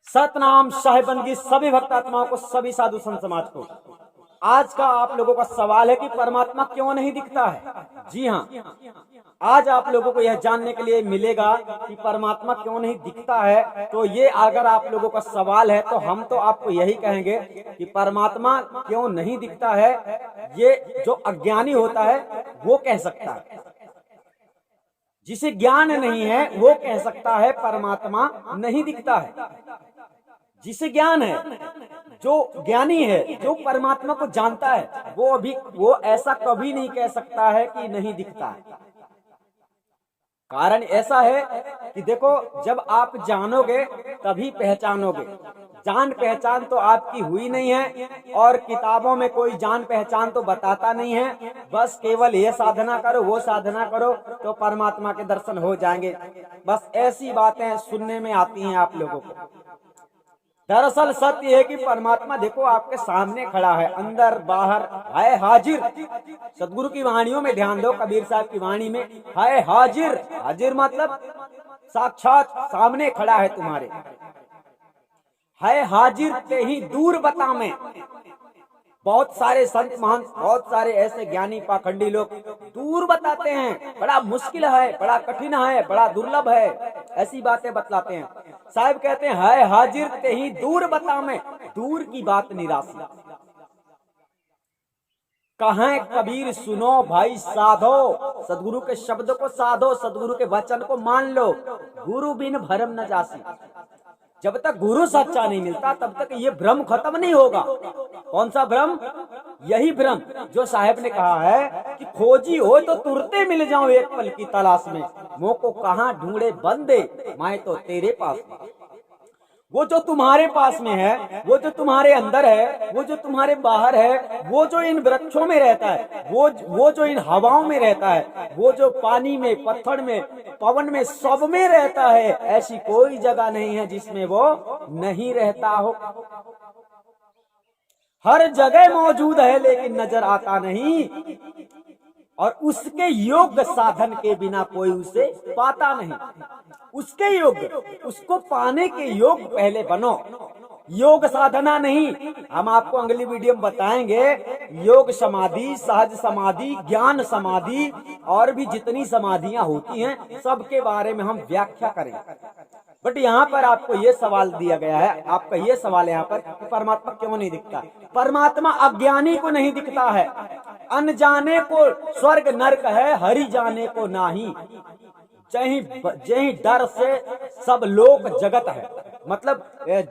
सतनाम साहिबन की सभी भक्त आत्माओं को, सभी साधु संत समाज को। आज का आप लोगों का सवाल है कि परमात्मा क्यों नहीं दिखता है। जी हाँ, आज आप लोगों को यह जानने के लिए मिलेगा कि परमात्मा क्यों नहीं दिखता है। तो ये अगर आप लोगों का सवाल है तो हम तो आपको यही कहेंगे कि परमात्मा क्यों नहीं दिखता है, ये जो अज्ञानी होता है वो कह सकता है। जिसे ज्ञान नहीं है वो कह सकता है परमात्मा नहीं दिखता है। जिसे ज्ञान है, जो ज्ञानी है, जो परमात्मा को जानता है, वो ऐसा कभी नहीं कह सकता है कि नहीं दिखता है। कारण ऐसा है कि देखो, जब आप जानोगे तभी पहचानोगे। जान पहचान तो आपकी हुई नहीं है और किताबों में कोई जान पहचान तो बताता नहीं है। बस केवल ये साधना करो, वो साधना करो तो परमात्मा के दर्शन हो जाएंगे। बस ऐसी बातें सुनने में आती हैं आप लोगों को। दरअसल सत्य है कि परमात्मा देखो आपके सामने खड़ा है, अंदर बाहर है हाजिर। सदगुरु की वाणियों में ध्यान दो, कबीर साहब की वाणी में है हाजिर। हाजिर मतलब साक्षात सामने खड़ा है तुम्हारे। है हाजिर ते ही दूर बता में। बहुत सारे संत महंत, बहुत सारे ऐसे ज्ञानी पाखंडी लोग दूर बताते हैं, बड़ा मुश्किल है, बड़ा कठिन है, बड़ा दुर्लभ है, ऐसी बातें बतलाते हैं। साहब कहते हैं है हाजिर ते ही दूर बता में, दूर की बात निराशी। कहें कबीर सुनो भाई साधो, सदगुरु के शब्द को साधो, सदगुरु के वचन को मान लो। गुरु बिन भरम न जासी। जब तक गुरु सच्चा नहीं मिलता तब तक ये भ्रम खत्म नहीं होगा। कौन सा भ्रम? यही भ्रम जो साहब ने कहा है कि खोजी हो तो तुरते मिल जाऊं एक पल की तलाश में, मोह को कहां ढूंढे बंदे, मैं तो तेरे पास में। वो जो तुम्हारे पास में है, वो जो तुम्हारे अंदर है, वो जो तुम्हारे बाहर है, वो जो इन वृक्षों में रहता है, वो जो इन हवाओं में रहता है, वो जो पानी में, पत्थर में, पवन में, सब में रहता है, ऐसी कोई जगह नहीं है जिसमें वो नहीं रहता हो। हर जगह मौजूद है लेकिन नजर आता नहीं, और उसके योग्य साधन के बिना कोई उसे पाता नहीं। उसके योग्य, उसको पाने के योग्य पहले बनो। योग साधना नहीं, हम आपको अगली वीडियो में बताएंगे। योग समाधि, सहज समाधि, ज्ञान समाधि और भी जितनी समाधियां होती हैं सबके बारे में हम व्याख्या करेंगे। बट यहाँ पर आपको ये सवाल दिया गया है, आपका ये सवाल है यहाँ पर कि परमात्मा क्यों नहीं दिखता। परमात्मा अज्ञानी को नहीं दिखता है। अनजाने को स्वर्ग नरक है, हरि जाने को नाही। जही डर से सब लोक जगत है, मतलब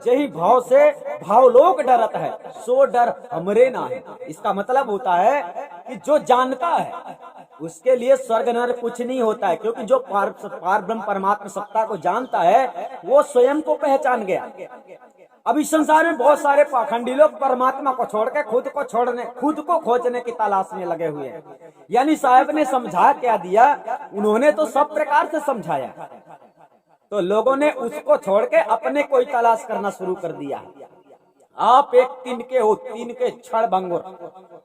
जही भाव से भावलोक डरत है, सो डर हमरे ना है। इसका मतलब होता है कि जो जानता है उसके लिए स्वर्ग नरक कुछ नहीं होता है, क्योंकि जो पार ब्रह्म परमात्मा सत्ता को जानता है वो स्वयं को पहचान गया। अब इस संसार में बहुत सारे पाखंडी लोग परमात्मा को छोड़ के खुद को खोजने की तलाश में लगे हुए हैं। यानी साहब ने समझा क्या दिया, उन्होंने तो सब प्रकार से समझाया, तो लोगों ने उसको छोड़ के अपने कोई तलाश करना शुरू कर दिया। आप एक तिनके हो, तिनके क्षण भंगुर,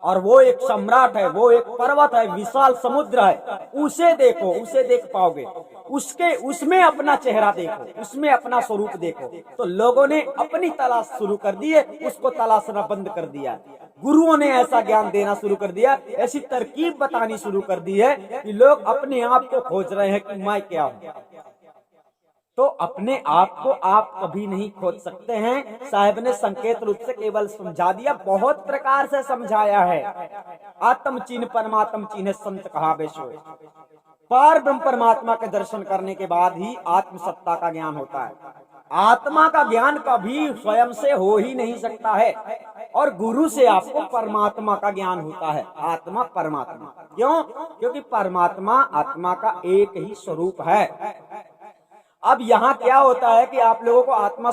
और वो एक सम्राट है, वो एक पर्वत है, विशाल समुद्र है। उसे देखो, उसे देख पाओगे, उसमें अपना चेहरा देखो, उसमें अपना स्वरूप देखो। तो लोगों ने अपनी तलाश शुरू कर दी है, उसको तलाशना बंद कर दिया। गुरुओं ने ऐसा ज्ञान देना शुरू कर दिया, ऐसी तरकीब बतानी शुरू कर दी है कि लोग अपने आप को खोज रहे हैं कि मैं क्या हूँ। तो अपने आप को आप कभी नहीं खोज सकते हैं। साहब ने संकेत रूप से केवल समझा दिया, बहुत प्रकार से समझाया है। आत्म चिन्ह परमात्म चिन्ह संत कहा बेशो। पार ब्रह्म परमात्मा के दर्शन करने के बाद ही आत्म सत्ता का ज्ञान होता है। आत्मा का ज्ञान कभी स्वयं से हो ही नहीं सकता है, और गुरु से आपको परमात्मा का ज्ञान होता है। आत्मा परमात्मा क्यों? क्योंकि परमात्मा आत्मा का एक ही स्वरूप है। अब यहाँ क्या होता है कि आप लोगों को आत्मा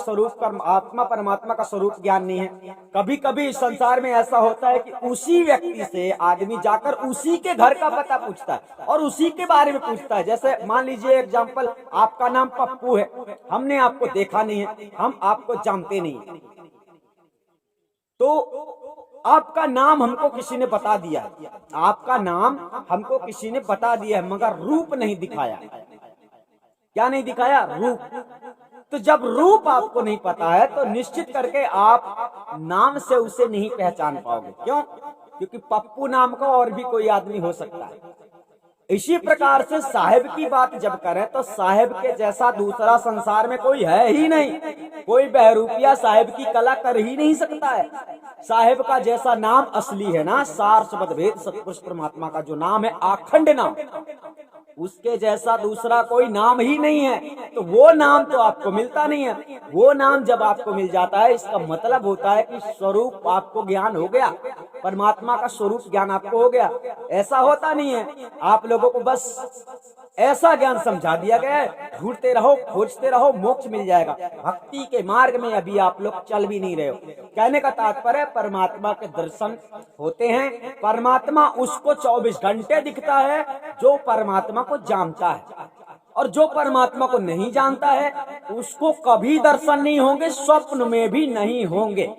परमात्मा का स्वरूप ज्ञान नहीं है। कभी कभी इस संसार में ऐसा होता है कि उसी व्यक्ति से आदमी जाकर उसी के घर का पता पूछता है और उसी के बारे में पूछता है। जैसे मान लीजिए एग्जाम्पल, आपका नाम पप्पू है, हमने आपको देखा नहीं है, हम आपको जानते नहीं, तो आपका नाम हमको किसी ने बता दिया, आपका नाम हमको किसी ने बता दिया, मगर रूप नहीं दिखाया। क्या नहीं दिखाया? रूप। तो जब रूप आपको नहीं पता है तो निश्चित करके आप नाम से उसे नहीं पहचान पाओगे। क्यों? क्योंकि पप्पू नाम का और भी कोई आदमी हो सकता है। इसी प्रकार से साहेब की बात जब करें तो साहेब के जैसा दूसरा संसार में कोई है ही नहीं। कोई बहरूपिया साहेब की कला कर ही नहीं सकता है। साहेब का जैसा नाम असली है ना, सार शब्द भेद सतपुरुष परमात्मा का जो नाम है, आखंड नाम, उसके जैसा दूसरा कोई नाम ही नहीं है। तो वो नाम तो आपको मिलता नहीं है। वो नाम जब आपको मिल जाता है, इसका मतलब होता है कि स्वरूप आपको ज्ञान हो गया, परमात्मा का स्वरूप ज्ञान आपको हो गया। ऐसा होता नहीं है। आप लोगों को बस ऐसा ज्ञान समझा दिया गया है, ढूंढते रहो, खोजते रहो, मोक्ष मिल जाएगा। भक्ति के मार्ग में अभी आप लोग चल भी नहीं रहे हो। कहने का तात्पर्य, परमात्मा के दर्शन होते हैं। परमात्मा उसको 24 घंटे दिखता है जो परमात्मा को जानता है, और जो परमात्मा को नहीं जानता है उसको कभी दर्शन नहीं होंगे, स्वप्न में भी नहीं होंगे।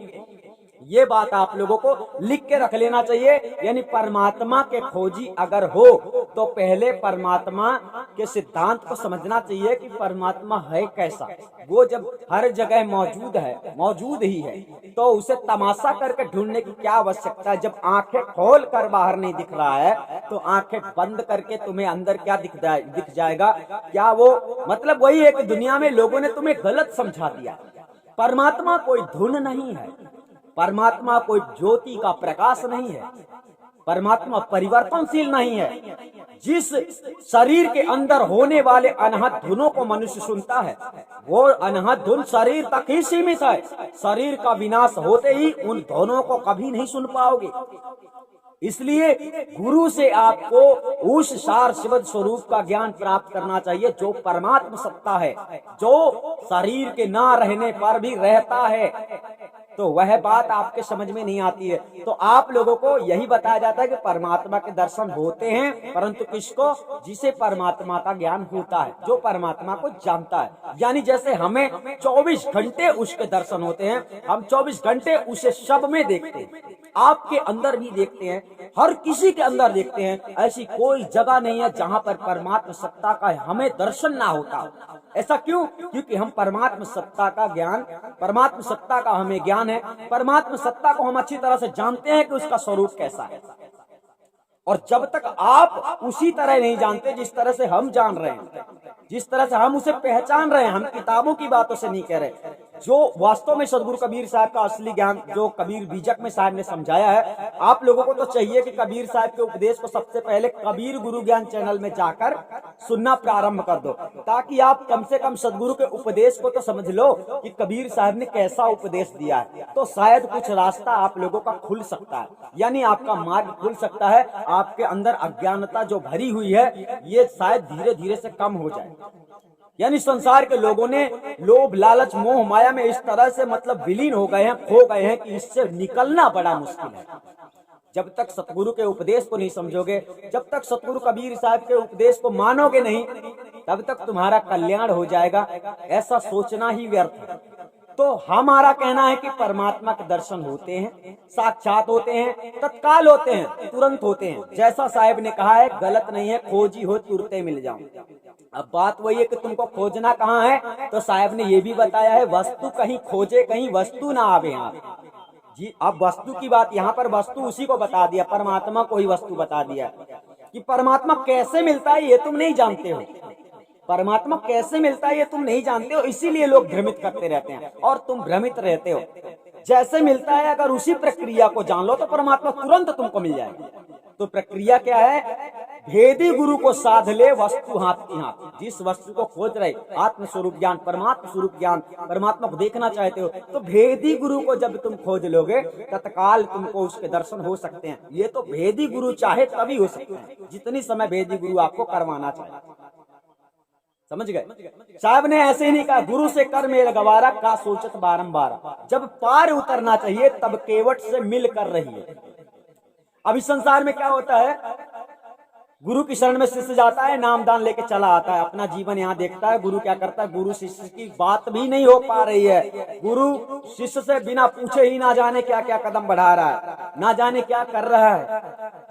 ये बात आप लोगों को लिख के रख लेना चाहिए। यानी परमात्मा के खोजी अगर हो तो पहले परमात्मा के सिद्धांत को समझना चाहिए कि परमात्मा है कैसा। वो जब हर जगह मौजूद है, मौजूद ही है, तो उसे तमाशा करके ढूंढने की क्या आवश्यकता है। जब आंखें खोल कर बाहर नहीं दिख रहा है तो आंखें बंद करके तुम्हें अंदर क्या दिख जाएगा? क्या वो मतलब वही है कि दुनिया में लोगों ने तुम्हें गलत समझा दिया। परमात्मा कोई धुन नहीं है, परमात्मा कोई ज्योति का प्रकाश नहीं है, परमात्मा परिवर्तनशील नहीं है। जिस शरीर के अंदर होने वाले अनहद धुनों को मनुष्य सुनता है, वो अनहद धुन शरीर तक ही सीमित है। शरीर का विनाश होते ही उन धुनों को कभी नहीं सुन पाओगे। इसलिए गुरु से आपको उस सार शिवद स्वरूप का ज्ञान प्राप्त करना चाहिए जो परमात्मा सत्ता है, जो शरीर के ना रहने पर भी रहता है। तो वह बात आपके समझ में नहीं आती है। तो आप लोगों को यही बताया जाता है कि परमात्मा के दर्शन होते हैं, परंतु किसको? जिसे परमात्मा का ज्ञान होता है, जो परमात्मा को जानता है। यानी जैसे हमें 24 घंटे उसके दर्शन होते हैं, हम 24 घंटे उसे सब में देखते हैं, आपके अंदर भी देखते हैं, हर किसी के अंदर देखते हैं। ऐसी कोई जगह नहीं है जहाँ पर परमात्मा सत्ता का हमें दर्शन ना होता। ऐसा क्यों? क्योंकि हम परमात्मा सत्ता का ज्ञान, परमात्मा सत्ता का हमें ज्ञान है, परमात्मा सत्ता को हम अच्छी तरह से जानते हैं कि उसका स्वरूप कैसा है। और जब तक आप उसी तरह नहीं जानते जिस तरह से हम जान रहे हैं, जिस तरह से हम उसे पहचान रहे हैं, हम किताबों की बातों से नहीं कह रहे, जो वास्तव में सदगुरु कबीर साहब का असली ज्ञान जो कबीर बीजक में साहब ने समझाया है। आप लोगों को तो चाहिए कि कबीर साहब के उपदेश को सबसे पहले कबीर गुरु ज्ञान चैनल में जाकर सुनना प्रारंभ कर दो, ताकि आप कम से कम सदगुरु के उपदेश को तो समझ लो कि कबीर साहब ने कैसा उपदेश दिया है। तो शायद कुछ रास्ता आप लोगों का खुल सकता है, यानी आपका मार्ग खुल सकता है। आपके अंदर अज्ञानता जो भरी हुई है ये शायद धीरे धीरे से कम हो जाए। यानी संसार के लोगों ने लोभ लालच मोह माया में इस तरह से मतलब विलीन हो गए हैं, खो गए हैं कि इससे निकलना बड़ा मुश्किल है। जब तक सतगुरु के उपदेश को नहीं समझोगे, जब तक सतगुरु कबीर साहब के उपदेश को मानोगे नहीं, तब तक तुम्हारा कल्याण हो जाएगा, ऐसा सोचना ही व्यर्थ है। तो हमारा कहना है कि परमात्मा के दर्शन होते हैं, साक्षात होते हैं, तत्काल होते हैं, तुरंत होते हैं। जैसा साहब ने कहा है, गलत नहीं है, खोजी हो तुरते मिल जाऊं। अब बात वही है कि तुमको खोजना कहाँ है, तो साहब ने ये भी बताया है, वस्तु कहीं खोजे कहीं वस्तु ना आवे यहाँ जी। अब वस्तु की बात यहाँ पर, वस्तु उसी को बता दिया, परमात्मा को ही वस्तु बता दिया कि परमात्मा कैसे मिलता है ये तुम नहीं जानते हो। परमात्मा कैसे मिलता है ये तुम नहीं जानते हो, इसीलिए लोग भ्रमित करते रहते हैं और तुम भ्रमित रहते हो। जैसे मिलता है, अगर उसी प्रक्रिया को जान लो तो परमात्मा तुरंत तुमको मिल जाएगा। तो प्रक्रिया क्या है? भेदी गुरु को साध ले वस्तु हाथ की हाथ। जिस वस्तु को खोज रहे, आत्म स्वरूप ज्ञान, परमात्मा स्वरूप ज्ञान, परमात्मा को देखना चाहते हो, तो भेदी गुरु को जब तुम खोज लोगे तत्काल तुमको उसके दर्शन हो सकते हैं। ये तो भेदी गुरु चाहे तभी हो सकते हैं, जितनी समय भेदी गुरु आपको करवाना चाहे। समझ गए? साहब ने ऐसे ही नहीं कहा, गुरु से कर मेल गवारा का सोचत बारंबार। जब पार उतरना चाहिए तब केवट से मिल कर रही है। अभी संसार में क्या होता है, गुरु की शरण में शिष्य जाता है, नामदान लेके चला आता है, अपना जीवन यहाँ देखता है। गुरु क्या करता है, गुरु शिष्य की बात भी नहीं हो पा रही है, गुरु शिष्य से बिना पूछे ही ना जाने क्या क्या कदम बढ़ा रहा है। ना जाने क्या कर रहा है।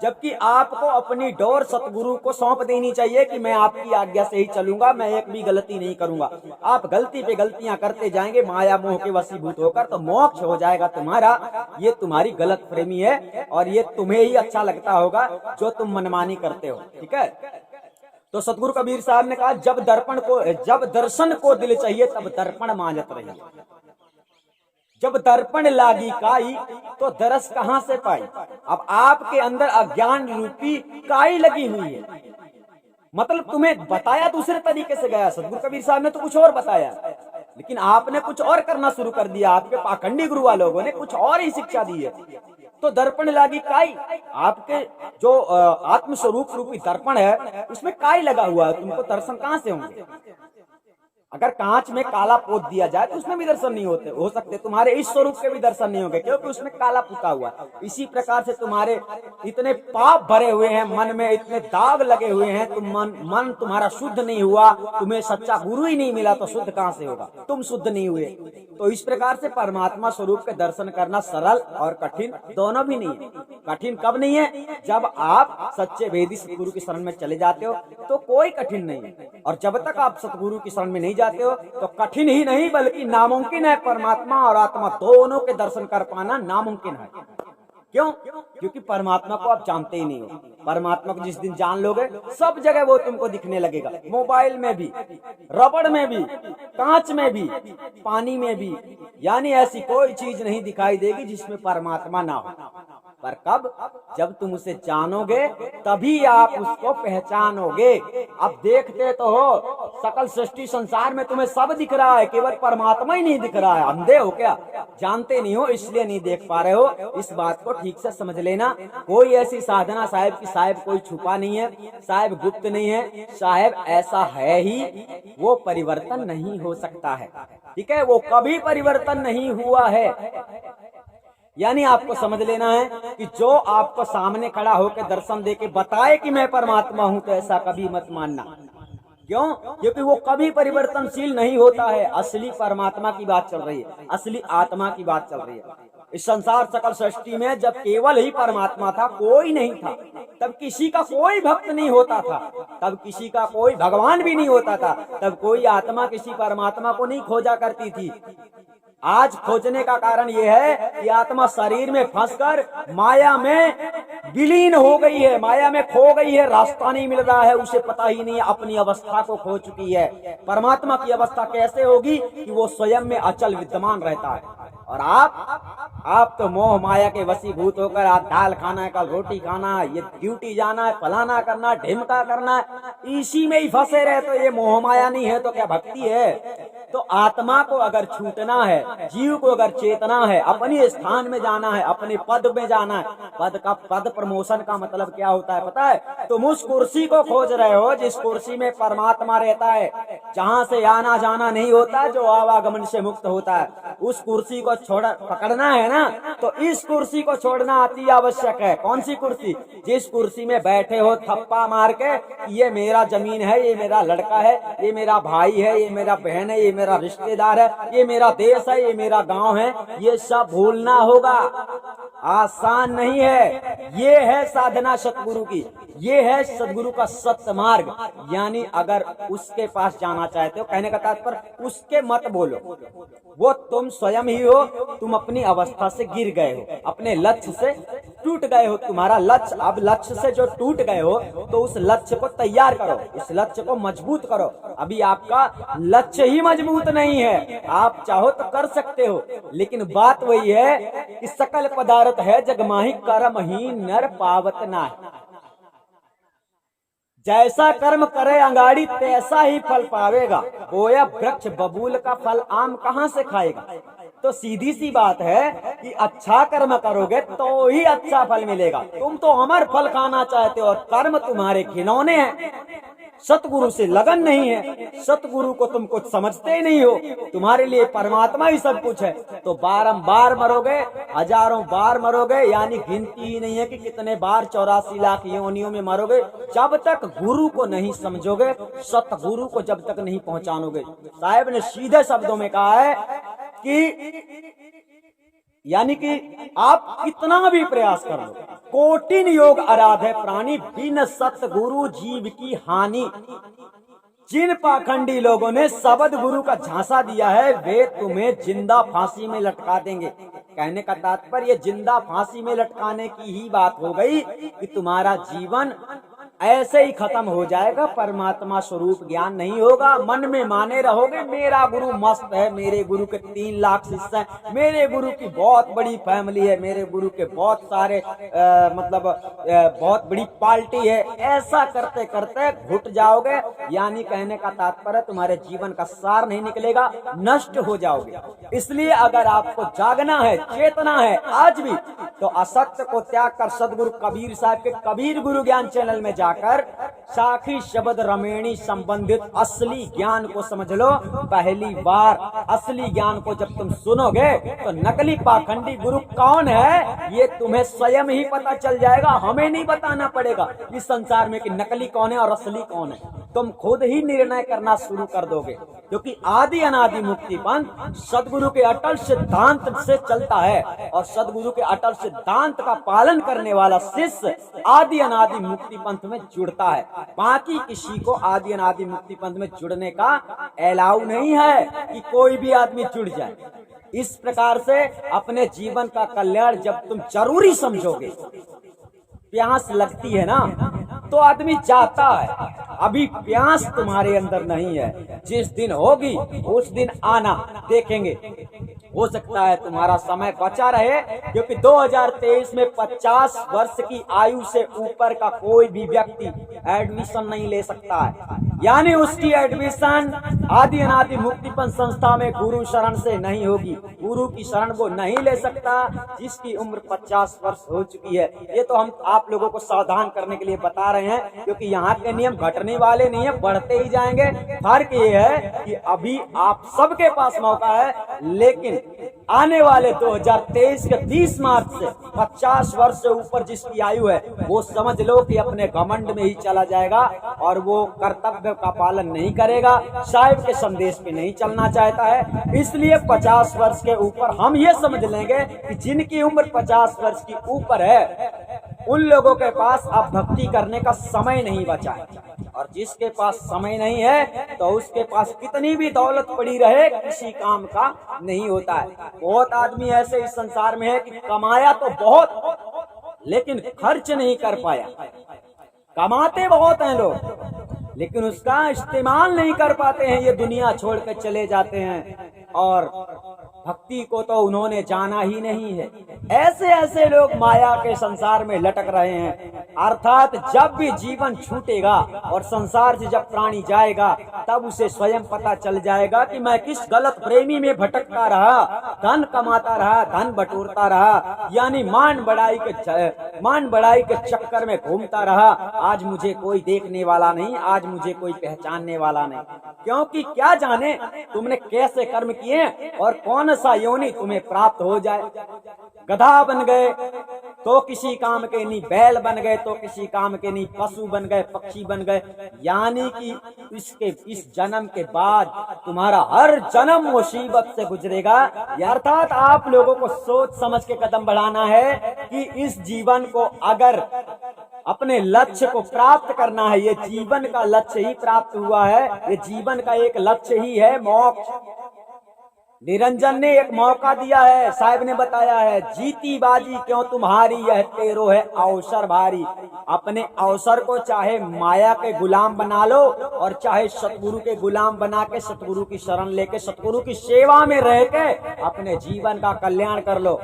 जबकि आपको अपनी डोर सतगुरु को सौंप देनी चाहिए कि मैं आपकी आज्ञा से ही चलूंगा, मैं एक भी गलती नहीं करूंगा। आप गलती पे गलतियां करते जाएंगे माया मोह के वशीभूत होकर, तो मोक्ष हो जाएगा तुम्हारा। ये तुम्हारी गलत फहमी है और ये तुम्हें ही अच्छा लगता होगा जो तुम मनमानी करते हो। ठीक है, तो सतगुरु कबीर साहब ने कहा जब दर्शन को दिल चाहिए तब दर्पण मांझत रहिए। जब दर्पण लागी काई तो दरस कहां से पाई। अब आपके अंदर अज्ञान रूपी काई लगी हुई है, मतलब तुम्हें बताया दूसरे तरीके से गया। सतगुरु कबीर साहब ने तो कुछ और बताया, लेकिन आपने कुछ और करना शुरू कर दिया। आपके पाखंडी गुरुआ लोगों ने कुछ और ही शिक्षा दी है। तो दर्पण लागी काई, आपके जो आत्मस्वरूप रूपी दर्पण है उसमें काई लगा हुआ है, तुमको दर्शन कहां से होंगे। अगर कांच में काला पोत दिया जाए तो उसमें भी दर्शन नहीं हो सकते, तुम्हारे इस स्वरूप के भी दर्शन नहीं होंगे, क्योंकि उसमें काला पुता हुआ है। इसी प्रकार से तुम्हारे इतने पाप भरे हुए हैं, मन में इतने दाग लगे हुए हैं, मन तुम्हारा शुद्ध नहीं हुआ, तुम्हें सच्चा गुरु ही नहीं मिला तो शुद्ध कहां से होगा, तुम शुद्ध नहीं हुए। तो इस प्रकार से परमात्मा स्वरूप के दर्शन करना सरल और कठिन दोनों भी नहीं है। कठिन कब नहीं है, जब आप सच्चे वेदी सतगुरु की शरण में चले जाते हो तो कोई कठिन नहीं है। और जब तक आप सतगुरु की शरण में नहीं जाते हो तो कठिन ही नहीं बल्कि नामुमकिन है। परमात्मा और आत्मा दोनों के दर्शन कर पाना नामुमकिन है। क्यों? क्योंकि परमात्मा को आप जानते ही नहीं हो। परमात्मा को जिस दिन जान लोगे सब जगह वो तुमको दिखने लगेगा, मोबाइल में भी, रबड़ में भी, कांच में भी, पानी में भी, यानी ऐसी कोई चीज नहीं दिखाई देगी जिसमें परमात्मा ना हो। पर कब? जब तुम उसे जानोगे तभी आप उसको पहचानोगे। अब देखते तो हो सकल सृष्टि संसार में तुम्हें सब दिख रहा है, केवल परमात्मा ही नहीं दिख रहा है। अंधे हो क्या? जानते नहीं हो इसलिए नहीं देख पा रहे हो। इस बात को ठीक से समझ लेना। कोई ऐसी साधना साहेब की साहेब कोई छुपा नहीं है, साहेब गुप्त नहीं है, साहेब ऐसा है ही, वो परिवर्तन नहीं हो सकता है। ठीक है, वो कभी परिवर्तन नहीं हुआ है। यानी आपको समझ लेना है कि जो आपको सामने खड़ा होकर दर्शन देके बताए कि मैं परमात्मा हूं, तो ऐसा कभी मत मानना। क्यों? क्योंकि वो कभी परिवर्तनशील नहीं होता है। असली परमात्मा की बात चल रही है, असली आत्मा की बात चल रही है। इस संसार सकल सृष्टि में जब केवल ही परमात्मा था, कोई नहीं था, तब किसी का कोई भक्त नहीं होता था, तब किसी का कोई भगवान भी नहीं होता था, तब कोई आत्मा किसी परमात्मा को नहीं खोजा करती थी। आज खोजने का कारण यह है कि आत्मा शरीर में फंसकर माया में विलीन हो गई है, माया में खो गई है, रास्ता नहीं मिल रहा है, उसे पता ही नहीं है, अपनी अवस्था को खो चुकी है। परमात्मा की अवस्था कैसे होगी कि वो स्वयं में अचल विद्यमान रहता है। और आप तो मोह माया के वशीभूत होकर आज दाल खाना है, कल रोटी खाना है, ये ड्यूटी जाना है, फलाना करना है, ढिमका करना है, इसी में ही फंसे रहे। तो ये मोह माया नहीं है तो क्या भक्ति है? तो आत्मा को अगर छूटना है, जीव को अगर चेतना है, अपने स्थान में जाना है, अपने पद में जाना है। पद प्रमोशन का मतलब क्या होता है पता है? तुम उस कुर्सी को खोज रहे हो जिस कुर्सी में परमात्मा रहता है, जहाँ से आना जाना नहीं होता, जो आवागमन से मुक्त होता है। उस कुर्सी को पकड़ना है ना, तो इस कुर्सी को छोड़ना अति आवश्यक है। कौन सी कुर्सी? जिस कुर्सी में बैठे हो थप्पा मार के, ये मेरा जमीन है, ये मेरा लड़का है, ये मेरा भाई है, ये मेरा बहन है, ये मेरा रिश्तेदार है, ये मेरा देश है, ये मेरा गांव है, ये सब भूलना होगा। आसान नहीं है। ये है साधना सतगुरु की, ये है सतगुरु का सत्य मार्ग। यानी अगर उसके पास जाना चाहते हो, कहने का तात्पर्य उसके मत बोलो, वो तुम स्वयं ही हो। तुम अपनी अवस्था से गिर गए हो, अपने लक्ष्य से टूट गए हो। तुम्हारा लक्ष्य, अब लक्ष्य से जो टूट गए हो तो उस लक्ष्य को तैयार करो, इस लक्ष्य को मजबूत करो। अभी आपका लक्ष्य ही मजबूत नहीं है। आप चाहो तो कर सकते हो, लेकिन बात वही है कि सकल पदार्थ है जगमाही कर्महीन नर पावत ना। जैसा कर्म करे अंगाड़ी तैसा ही फल पावेगा। बोया वृक्ष बबूल का फल आम कहाँ से खाएगा? तो सीधी सी बात है कि अच्छा कर्म करोगे तो ही अच्छा फल मिलेगा। तुम तो अमर फल खाना चाहते हो और कर्म तुम्हारे घिनौने हैं। सतगुरु से लगन नहीं है, सतगुरु को तुम कुछ समझते ही नहीं हो, तुम्हारे लिए परमात्मा ही सब कुछ है। तो बारंबार मरोगे, हजारों बार मरोगे, यानी गिनती ही नहीं है कि कितने बार 84 लाख योनियों में मरोगे, जब तक गुरु को नहीं समझोगे, सतगुरु को जब तक नहीं पहुंचानोगे। साहब ने सीधे शब्दों में कहा है कि यानी कि आप कितना भी प्रयास कर लो, कोटिन योग आराधे प्राणी, बिन सतगुरु जीव की हानि। जिन पाखंडी लोगों ने शब्द गुरु का झांसा दिया है वे तुम्हें जिंदा फांसी में लटका देंगे। कहने का तात्पर्य जिंदा फांसी में लटकाने की ही बात हो गई कि तुम्हारा जीवन ऐसे ही खत्म हो जाएगा, परमात्मा स्वरूप ज्ञान नहीं होगा। मन में माने रहोगे मेरा गुरु मस्त है, मेरे गुरु के 3 लाख शिष्य हैं, मेरे गुरु की बहुत बड़ी फैमिली है, मेरे गुरु के बहुत सारे बहुत बड़ी पार्टी है। ऐसा करते करते घुट जाओगे। यानी कहने का तात्पर्य तुम्हारे जीवन का सार नहीं निकलेगा, नष्ट हो जाओगे। इसलिए अगर आपको जागना है, चेतना है आज भी, तो असत्य को त्याग कर सदगुरु कबीर साहब के कबीर गुरु ज्ञान चैनल में जाकर साखी शब्द रमेणी संबंधित असली ज्ञान को समझ लो। पहली बार असली ज्ञान को जब तुम सुनोगे तो नकली पाखंडी गुरु कौन है ये तुम्हें स्वयं ही पता चल जाएगा। हमें नहीं बताना पड़ेगा इस संसार में कि नकली कौन है और असली कौन है, तुम खुद ही निर्णय करना शुरू कर दोगे। क्योंकि आदि अनादि मुक्ति पंथ सदगुरु के अटल सिद्धांत से चलता है और सदगुरु के अटल सिद्धांत का पालन करने वाला शिष्य आदि अनादि मुक्ति पंथ में जुड़ता है। बाकी किसी को आदि अनादि मुक्ति पंथ में जुड़ने का अलाउ नहीं है कि कोई भी आदमी जुड़ जाए। इस प्रकार से अपने जीवन का कल्याण जब तुम जरूरी समझोगे, प्यास लगती है ना तो आदमी जाता है। अभी प्यास तुम्हारे अंदर नहीं है, जिस दिन होगी उस दिन आना, देखेंगे। हो सकता है तुम्हारा समय बचा रहे, क्योंकि 2023 में 50 वर्ष की आयु से ऊपर का कोई भी व्यक्ति एडमिशन नहीं ले सकता है। यानी उसकी एडमिशन आदि अनादि मुक्तिपंथ संस्था में गुरु शरण से नहीं होगी। गुरु की शरण वो नहीं ले सकता जिसकी उम्र 50 वर्ष हो चुकी है। ये तो हम आप लोगों को सावधान करने के लिए बता रहे हैं, क्योंकि यहाँ के नियम घटने वाले नहीं है, बढ़ते ही जाएंगे। फर्क ये है कि अभी आप सबके पास मौका है, लेकिन आने वाले 2023 के 30 मार्च से 50 वर्ष से ऊपर जिसकी आयु है वो समझ लो कि अपने घमंड में ही चला जाएगा और वो कर्तव्य का पालन नहीं करेगा, साहिब के संदेश पे नहीं चलना चाहता है। इसलिए 50 वर्ष के ऊपर हम ये समझ लेंगे कि जिनकी उम्र 50 वर्ष की ऊपर है उन लोगों के पास अब भक्ति करने का समय नहीं बचा है, और जिसके पास समय नहीं है तो उसके पास कितनी भी दौलत पड़ी रहे किसी काम का नहीं होता है। बहुत आदमी ऐसे इस संसार में है कि कमाया तो बहुत लेकिन खर्च नहीं कर पाया। कमाते बहुत हैं लोग लेकिन उसका इस्तेमाल नहीं कर पाते हैं, ये दुनिया छोड़ कर चले जाते हैं और भक्ति को तो उन्होंने जाना ही नहीं है। ऐसे ऐसे लोग माया के संसार में लटक रहे हैं। अर्थात जब भी जीवन छूटेगा और संसार से जब प्राणी जाएगा तब उसे स्वयं पता चल जाएगा कि मैं किस गलत प्रेमी में भटकता रहा, धन कमाता रहा, धन बटोरता रहा, यानी मान बढ़ाई के चक्कर में घूमता रहा। आज मुझे कोई देखने वाला नहीं, आज मुझे कोई पहचानने वाला नहीं, क्योंकि क्या जाने तुमने कैसे कर्म किए और कौन सा योनि तुम्हें प्राप्त हो जाए। गधा बन गए तो किसी काम के नहीं, बैल बन गए तो किसी काम के नहीं, पशु बन गए, पक्षी बन गए। यानी कि इस जन्म के बाद तुम्हारा हर जन्म मुसीबत से गुजरेगा। अर्थात आप लोगों को सोच समझ के कदम बढ़ाना है कि इस जीवन को अगर अपने लक्ष्य को प्राप्त करना है, ये जीवन का लक्ष्य ही प्राप्त हुआ है, ये जीवन का एक लक्ष्य ही है मोक्ष। निरंजन ने एक मौका दिया है, साहिब ने बताया है, जीती बाजी क्यों तुम्हारी यह तेरो है अवसर भारी। अपने अवसर को चाहे माया के गुलाम बना लो और चाहे सतगुरु के गुलाम बना के सतगुरु की शरण लेके सतगुरु की सेवा में रह के अपने जीवन का कल्याण कर लो।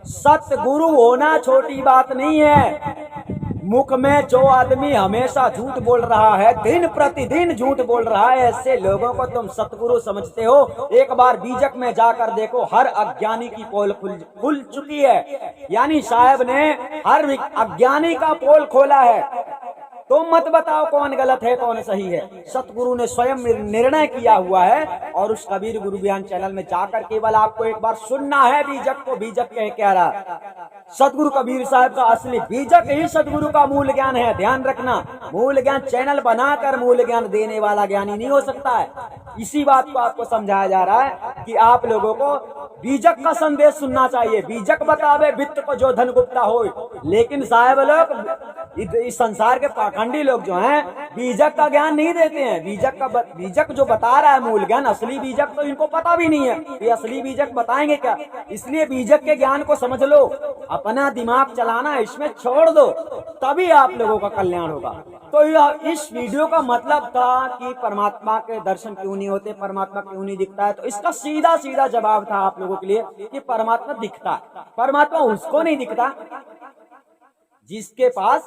सतगुरु होना छोटी बात नहीं है। मुख में जो आदमी हमेशा झूठ बोल रहा है, दिन प्रतिदिन झूठ बोल रहा है, ऐसे लोगों को तुम सतगुरु समझते हो। एक बार बीजक में जाकर देखो, हर अज्ञानी की पोल खुल चुकी है। यानी साहब ने हर अज्ञानी का पोल खोला है। तो मत बताओ कौन गलत है कौन सही है। सतगुरु ने स्वयं निर्णय किया हुआ है और उस कबीर गुरु ज्ञान चैनल में जाकर केवल आपको एक बार सुनना है बीजक को बीजक कह रहा। सतगुरु कबीर साहब का असली बीजक ही सतगुरु का मूल ज्ञान है। ध्यान रखना, मूल ज्ञान चैनल बनाकर मूल ज्ञान देने वाला ज्ञानी नहीं हो सकता है। इसी बात को आपको समझाया जा रहा है कि आप लोगों को बीजक का संदेश सुनना चाहिए। बीजक बतावे वित्त को जो धन गुप्ता हो। लेकिन साहब लोग इस संसार के पाखंडी लोग जो हैं बीजक का ज्ञान नहीं देते हैं। बीजक जो बता रहा है मूल ज्ञान, असली बीजक तो इनको पता भी नहीं है। ये असली बीजक बताएंगे क्या? इसलिए बीजक के ज्ञान को समझ लो, अपना दिमाग चलाना इसमें छोड़ दो, तभी आप लोगों का कल्याण होगा। तो इस वीडियो का मतलब था कि परमात्मा के दर्शन क्यों नहीं होते, परमात्मा क्यों नहीं दिखता है। तो इसका सीधा सीधा जवाब था आप लोगों के लिए कि परमात्मा दिखता है। परमात्मा उसको नहीं दिखता जिसके पास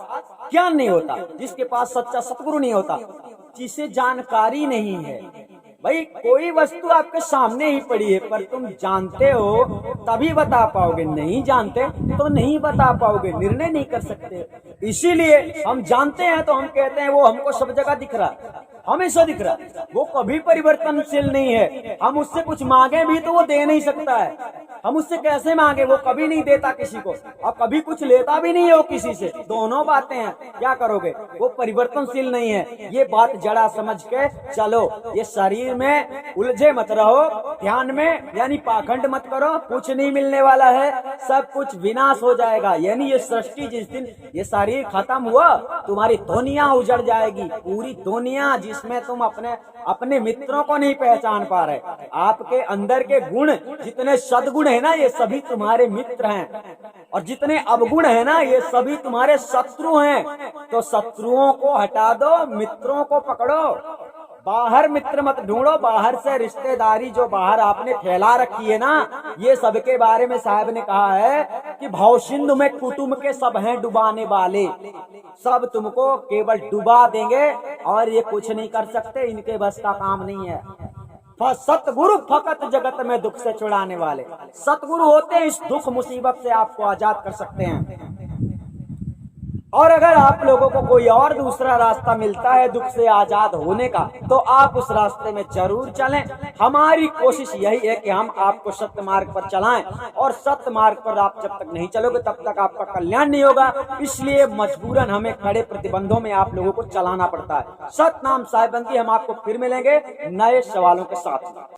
ज्ञान नहीं होता, जिसके पास सच्चा सतगुरु नहीं होता, जिसे जानकारी नहीं है। भाई कोई वस्तु आपके सामने ही पड़ी है पर तुम जानते हो तभी बता पाओगे, नहीं जानते तो नहीं बता पाओगे, निर्णय नहीं कर सकते। इसीलिए हम जानते हैं तो हम कहते हैं वो हमको सब जगह दिख रहा है, हमेशा दिख रहा है, वो कभी परिवर्तनशील नहीं है। हम उससे कुछ मांगे भी तो वो दे नहीं सकता है। हम उससे कैसे मांगे, वो कभी नहीं देता किसी को और कभी कुछ लेता भी नहीं है वो किसी से। दोनों बातें हैं, क्या करोगे? वो परिवर्तनशील नहीं है। ये बात जड़ा समझ के चलो। ये शरीर में उलझे मत रहो, ध्यान में यानी पाखंड मत करो। कुछ नहीं मिलने वाला है, सब कुछ विनाश हो जाएगा। यानी ये सृष्टि जिस दिन ये शरीर खत्म हुआ तुम्हारी दुनिया उजड़ जाएगी, पूरी दुनिया, जिसमें तुम अपने मित्रों को नहीं पहचान पा रहे। आपके अंदर के गुण जितने सद्गुण है ना, ये सभी तुम्हारे मित्र हैं, और जितने अवगुण है ना, ये सभी तुम्हारे शत्रु हैं। तो शत्रुओं को हटा दो, मित्रों को पकड़ो। बाहर मित्र मत ढूंढो, बाहर से रिश्तेदारी जो बाहर आपने फैला रखी है ना, ये सबके बारे में साहब ने कहा है कि भाव सिंधु में कुटुंब के सब हैं डुबाने वाले, सब तुमको केवल डुबा देंगे और ये कुछ नहीं कर सकते, इनके बस का काम नहीं है। सतगुरु फकत जगत में दुख से छुड़ाने वाले, सतगुरु होते हैं इस दुख मुसीबत से आपको आजाद कर सकते हैं। और अगर आप लोगों को कोई और दूसरा रास्ता मिलता है दुख से आजाद होने का, तो आप उस रास्ते में जरूर चलें। हमारी कोशिश यही है कि हम आपको सत्य मार्ग पर चलाएं, और सत्य मार्ग पर आप जब तक नहीं चलोगे तब तक आपका कल्याण नहीं होगा। इसलिए मजबूरन हमें खड़े प्रतिबंधों में आप लोगों को चलाना पड़ता है। सतनाम साहिबंदी, हम आपको फिर मिलेंगे नए सवालों के साथ।